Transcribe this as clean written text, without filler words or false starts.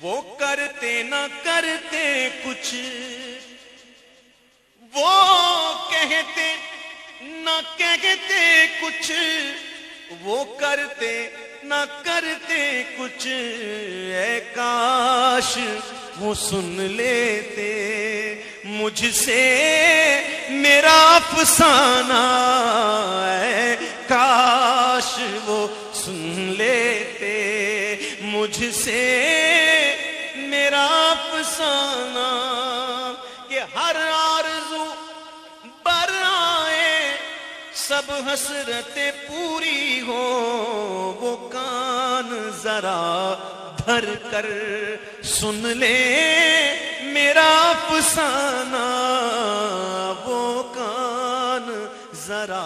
وہ کرتے نہ کرتے کچھ، وہ کہتے نہ کہتے کچھ، وہ کرتے نہ کرتے کچھ، اے کاش وہ سن لیتے مجھ سے میرا افسانہ، اے کاش وہ سن لیتے مجھ سے میرا افسانہ، کہ ہر آرزو بر آئے سب حسرتیں پوری ہو، وہ کان ذرا دھر کر سن لے میرا افسانہ، وہ کان ذرا